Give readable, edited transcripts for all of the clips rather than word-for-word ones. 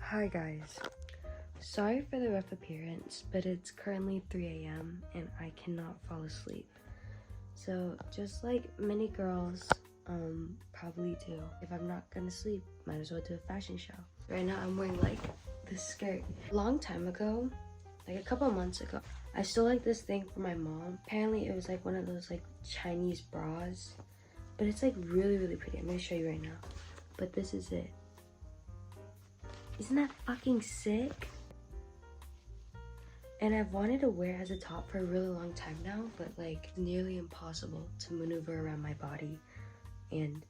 Hi guys, sorry for the rough appearance, but it's currently 3 a.m. and I cannot fall asleep. So just like many girls probably do, if I'm not gonna sleep, might as well do a fashion show. Right now I'm wearing like this skirt. A long time ago, like a couple months ago, I stole like this thing from my mom. Apparently it was like one of those like Chinese bras, but it's like really pretty. I'm gonna show you right now, but this is it. Isn't that fucking sick? And I've wanted to wear it as a top for a really long time now, but like nearly impossible to maneuver around my body and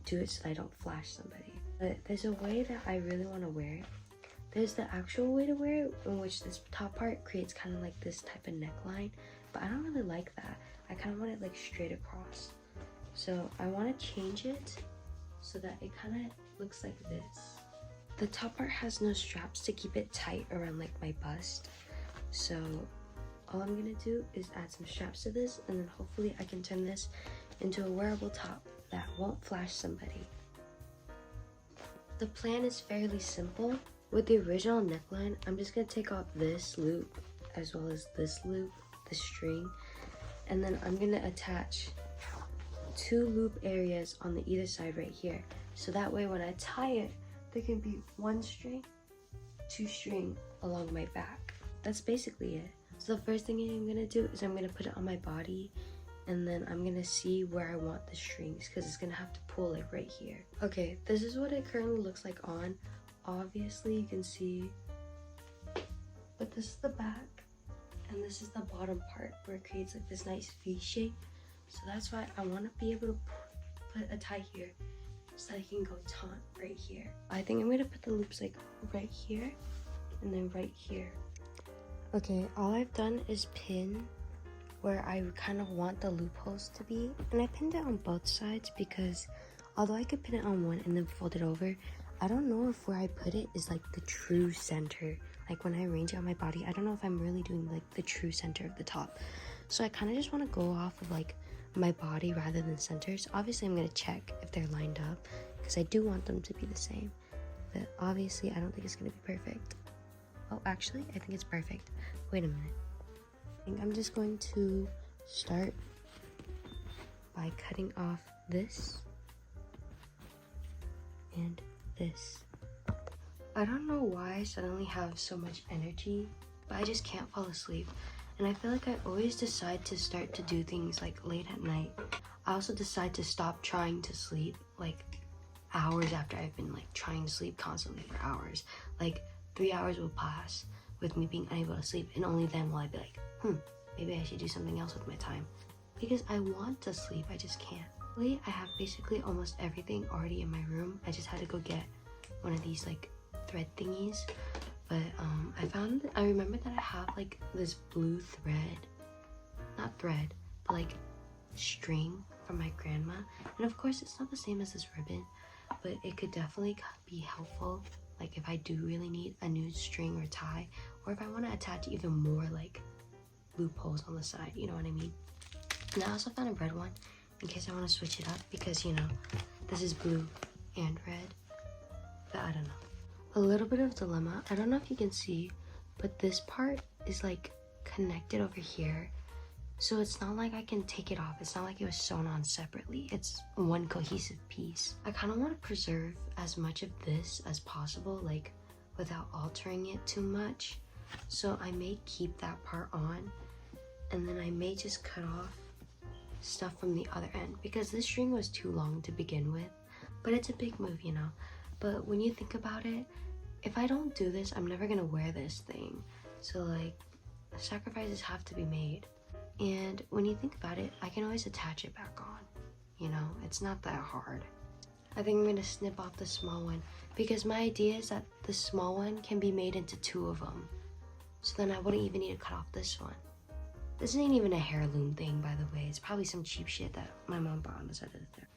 do it so that I don't flash somebody. But there's a way that I really want to wear it. There's the actual way to wear it, in which this top part creates kind of like this type of neckline, but I don't really like that. I kind of want it like straight across. So I want to change it so that it kind of looks like this. The top part has no straps to keep it tight around like my bust. So all I'm gonna do is add some straps to this, and then hopefully I can turn this into a wearable top that won't flash somebody. The plan is fairly simple. With the original neckline, I'm just gonna take off this loop as well as this loop, the string, and then I'm gonna attach 2 loop areas on the either side right here. So that way when I tie it, there can be 1 string, 2 string along my back. That's basically it. So the first thing I'm gonna do is I'm gonna put it on my body, and then I'm gonna see where I want the strings, because it's gonna have to pull like right here. Okay, this is what it currently looks like on. Obviously you can see, but this is the back, and this is the bottom part where it creates like this nice V shape. So that's why I wanna be able to put a tie here, so I can go taunt right here. I think I'm gonna put the loops like right here and then right here. Okay, all I've done is pin where I kind of want the loopholes to be, and I pinned it on both sides because although I could pin it on one and then fold it over, I don't know if where I put it is like the true center. Like when I arrange it on my body, I don't know if I'm really doing like the true center of the top. So I kind of just want to go off of like my body rather than centers. Obviously I'm going to check if they're lined up because I do want them to be the same, but obviously I don't think it's going to be perfect. Oh, actually I think it's perfect. Wait a minute. I think I'm just going to start by cutting off this and this. I don't know why I suddenly have so much energy, but I just can't fall asleep. And I feel like I always decide to start to do things like late at night. I also decide to stop trying to sleep like hours after I've been like trying to sleep constantly for hours. Like 3 hours will pass with me being unable to sleep, and only then will I be like, maybe I should do something else with my time. Because I want to sleep, I just can't. Lately, I have basically almost everything already in my room. I just had to go get one of these like thread thingies. But I remember that I have like this blue thread, not thread, but like string from my grandma. And of course it's not the same as this ribbon, but it could definitely be helpful. Like if I do really need a new string or tie, or if I want to attach even more like loopholes on the side, you know what I mean? And I also found a red one in case I want to switch it up, because you know, this is blue and red, but I don't know. A little bit of dilemma. I don't know if you can see, but this part is like connected over here. So it's not like I can take it off. It's not like it was sewn on separately. It's one cohesive piece. I kind of want to preserve as much of this as possible, like without altering it too much. So I may keep that part on, and then I may just cut off stuff from the other end, because this string was too long to begin with. But it's a big move, you know. But when you think about it, if I don't do this, I'm never gonna wear this thing. So like, sacrifices have to be made. And when you think about it, I can always attach it back on. You know, it's not that hard. I think I'm gonna snip off the small one, because my idea is that the small one can be made into 2 of them. So then I wouldn't even need to cut off this one. This ain't even a heirloom thing, by the way. It's probably some cheap shit that my mom bought on the side of the thread.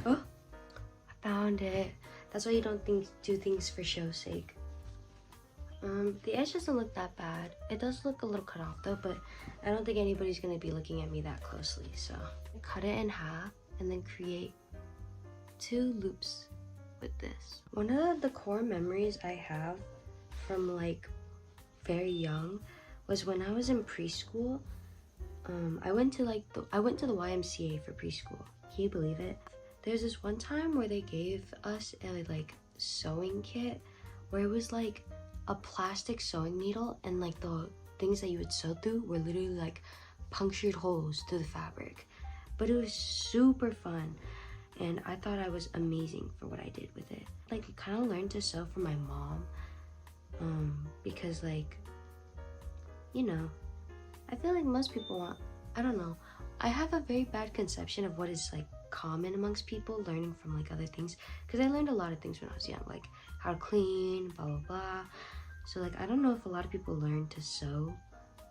Oh, I found it. That's why you don't do things for show's sake. The edge doesn't look that bad. It does look a little cut off though, but I don't think anybody's gonna be looking at me that closely. So cut it in half and then create 2 loops with this. One of the core memories I have from like very young was when I was in preschool. I went to the YMCA for preschool. Can you believe it? There's this one time where they gave us a like sewing kit where it was like a plastic sewing needle, and like the things that you would sew through were literally like punctured holes through the fabric. But it was super fun, and I thought I was amazing for what I did with it. Like, I kind of learned to sew from my mom, because like, you know, I feel like most people want, I don't know, I have a very bad conception of what is like common amongst people learning from like other things, because I learned a lot of things when I was young, like how to clean, blah blah blah. So like, I don't know if a lot of people learn to sew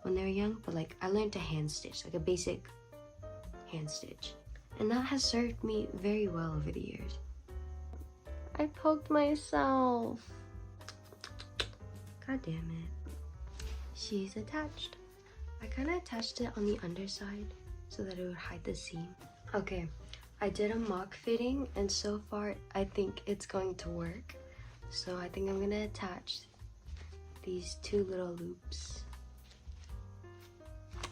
when they're young, but like I learned to hand stitch, like a basic hand stitch, and that has served me very well over the years. I poked myself. God damn it. She's attached. I kind of attached it on the underside so that it would hide the seam. Okay, I did a mock fitting, and so far I think it's going to work. So I think I'm gonna attach these two little loops. I'm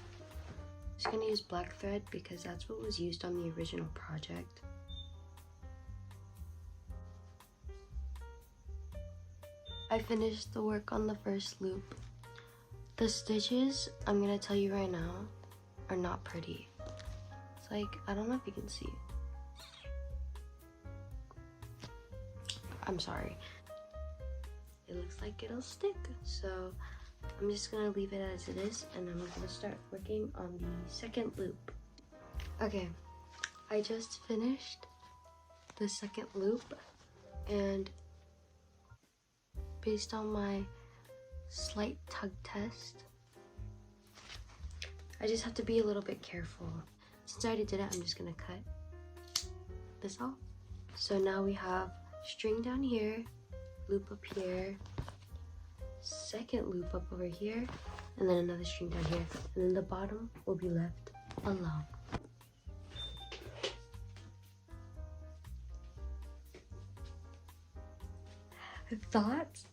just gonna use black thread because that's what was used on the original project. I finished the work on the first loop. The stitches, I'm gonna tell you right now, are not pretty. It's like, I don't know if you can see. I'm sorry. It looks like it'll stick, so I'm just gonna leave it as it is, and then I'm gonna start working on the second loop. Okay, I just finished the second loop, and based on my slight tug test, I just have to be a little bit careful. Since I already did it, I'm just gonna cut this off. So now we have string down here, loop up here, second loop up over here, and then another string down here, and then the bottom will be left alone. Thoughts?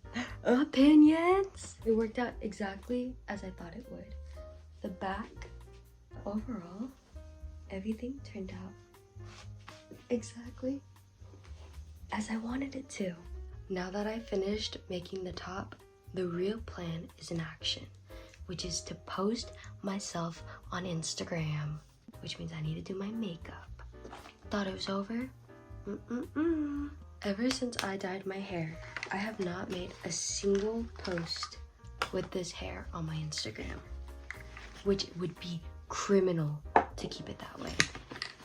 Opinions? It worked out exactly as I thought it would. The back, overall, everything turned out exactly as I wanted it to. Now that I finished making the top, the real plan is in action, which is to post myself on Instagram, which means I need to do my makeup. Thought it was over? Ever since I dyed my hair, I have not made a single post with this hair on my Instagram, which would be criminal to keep it that way.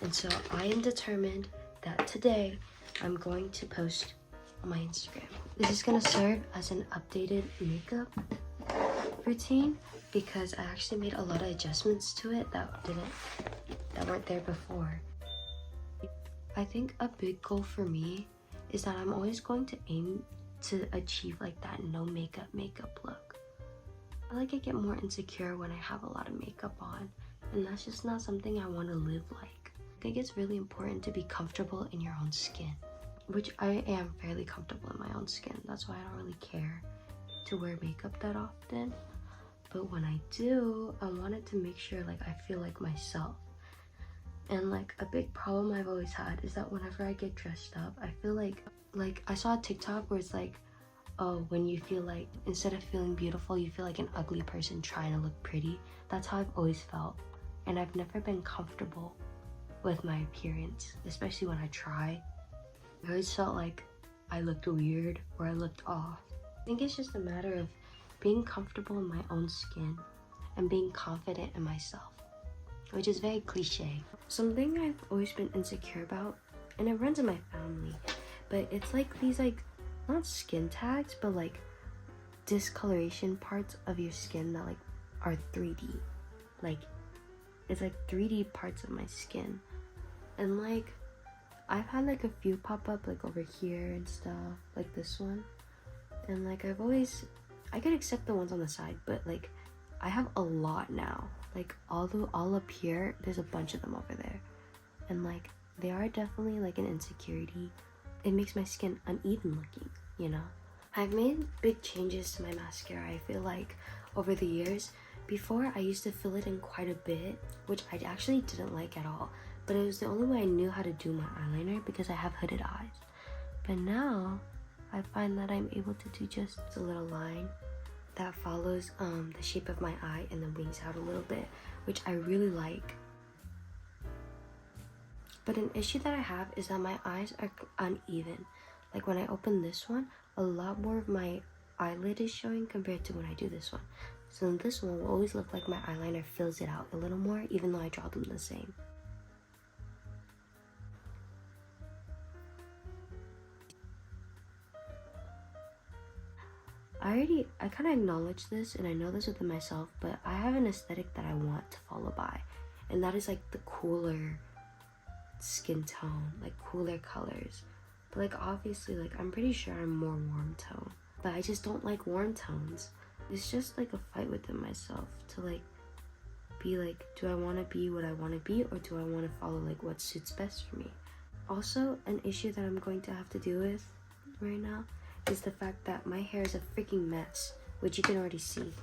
And so I am determined that today I'm going to post on my Instagram. This is gonna serve as an updated makeup routine because I actually made a lot of adjustments to it that weren't there before. I think a big goal for me is that I'm always going to aim to achieve like that no makeup look. I like I get more insecure when I have a lot of makeup on, and that's just not something I want to live like. I think it's really important to be comfortable in your own skin, which I am fairly comfortable in my own skin. That's why I don't really care to wear makeup that often. But when I do, I wanted to make sure like I feel like myself. And like a big problem I've always had is that whenever I get dressed up, I feel like I saw a TikTok where it's like, oh, when you feel like, instead of feeling beautiful, you feel like an ugly person trying to look pretty. That's how I've always felt. And I've never been comfortable with my appearance, especially when I try. I always felt like I looked weird or I looked off. I think it's just a matter of being comfortable in my own skin and being confident in myself, which is very cliche. Something I've always been insecure about, and it runs in my family, but it's like these like, not skin tags, but like discoloration parts of your skin that like are 3D. Like, it's like 3D parts of my skin. And like, I've had like a few pop up like over here and stuff, like this one. And like I could accept the ones on the side, but like I have a lot now. Like all up here, there's a bunch of them over there. And like they are definitely like an insecurity, it makes my skin uneven looking, you know? I've made big changes to my mascara, I feel like, over the years. Before, I used to fill it in quite a bit, which I actually didn't like at all. But it was the only way I knew how to do my eyeliner because I have hooded eyes. But now, I find that I'm able to do just a little line that follows the shape of my eye and then wings out a little bit, which I really like. But an issue that I have is that my eyes are uneven. Like when I open this one, a lot more of my eyelid is showing compared to when I do this one. So in this one will always look like my eyeliner fills it out a little more, even though I draw them the same. I kind of acknowledge this and I know this within myself, but I have an aesthetic that I want to follow by. And that is like the cooler skin tone, like cooler colors. But like obviously, like I'm pretty sure I'm more warm tone, but I just don't like warm tones. It's just like a fight within myself to like be like, do I want to be what I want to be, or do I want to follow like what suits best for me? Also, an issue that I'm going to have to deal with right now is the fact that my hair is a freaking mess, which you can already see.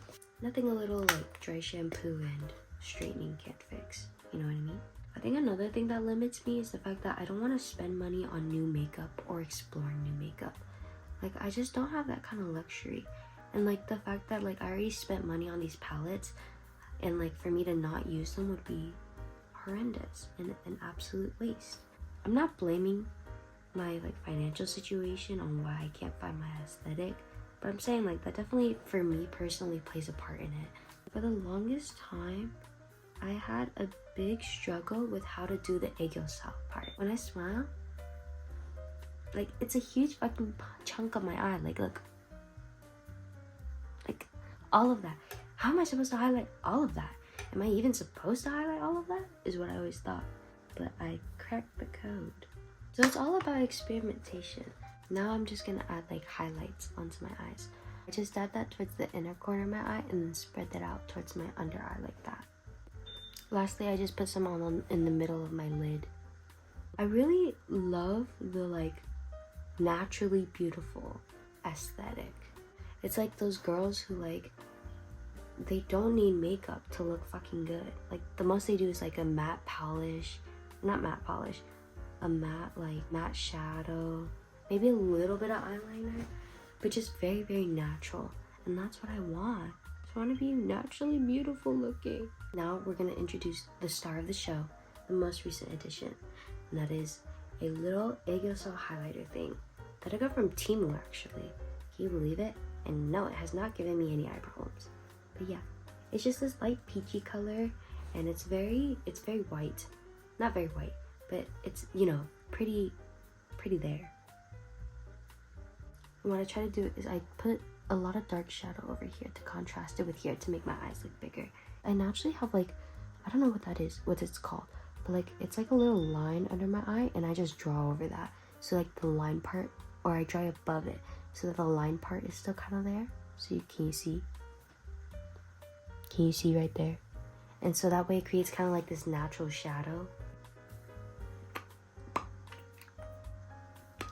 Nothing a little like dry shampoo and straightening can't fix, you know what I mean? I think another thing that limits me is the fact that I don't want to spend money on new makeup or exploring new makeup. Like I just don't have that kind of luxury. And like the fact that like I already spent money on these palettes, and like for me to not use them would be horrendous and an absolute waste. I'm not blaming my like financial situation on why I can't find my aesthetic, but I'm saying like that definitely for me personally plays a part in it. For the longest time, I had a big struggle with how to do the xoxoxooxooxox part. When I smile, like it's a huge fucking chunk of my eye. Like look, like all of that. How am I supposed to highlight all of that? Am I even supposed to highlight all of that? Is what I always thought, but I cracked the code. So it's all about experimentation. Now I'm just gonna add like highlights onto my eyes. I just add that towards the inner corner of my eye and then spread that out towards my under eye like that. Lastly, I just put some on in the middle of my lid. I really love the like naturally beautiful aesthetic. It's like those girls who like, they don't need makeup to look fucking good. Like the most they do is like a matte polish, not matte polish, a matte like matte shadow, maybe a little bit of eyeliner, but just very, very natural. And that's what I want. I want to be naturally beautiful looking. Now we're going to introduce the star of the show, the most recent addition, and that is a little xoxoxooxooxox highlighter thing that I got from Temu actually. Can you believe it? And no, it has not given me any eye problems. But yeah, it's just this light peachy color, and it's very white. Not very white, but it's, you know, pretty there. And what I try to do is I put a lot of dark shadow over here to contrast it with here to make my eyes look bigger. I naturally have like, I don't know what that is, what it's called, but like it's like a little line under my eye, and I just draw over that. So like the line part, or I draw above it so that the line part is still kind of there. So can you see? Can you see right there? And so that way it creates kind of like this natural shadow.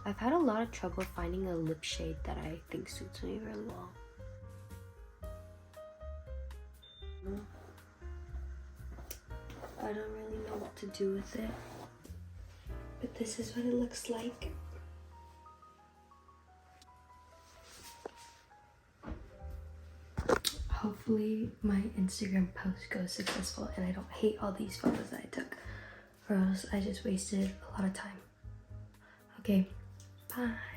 I've had a lot of trouble finding a lip shade that I think suits me really well. I don't really know what to do with it, but this is what it looks like. Hopefully my Instagram post goes successful and I don't hate all these photos that I took, or else I just wasted a lot of time. Okay, bye.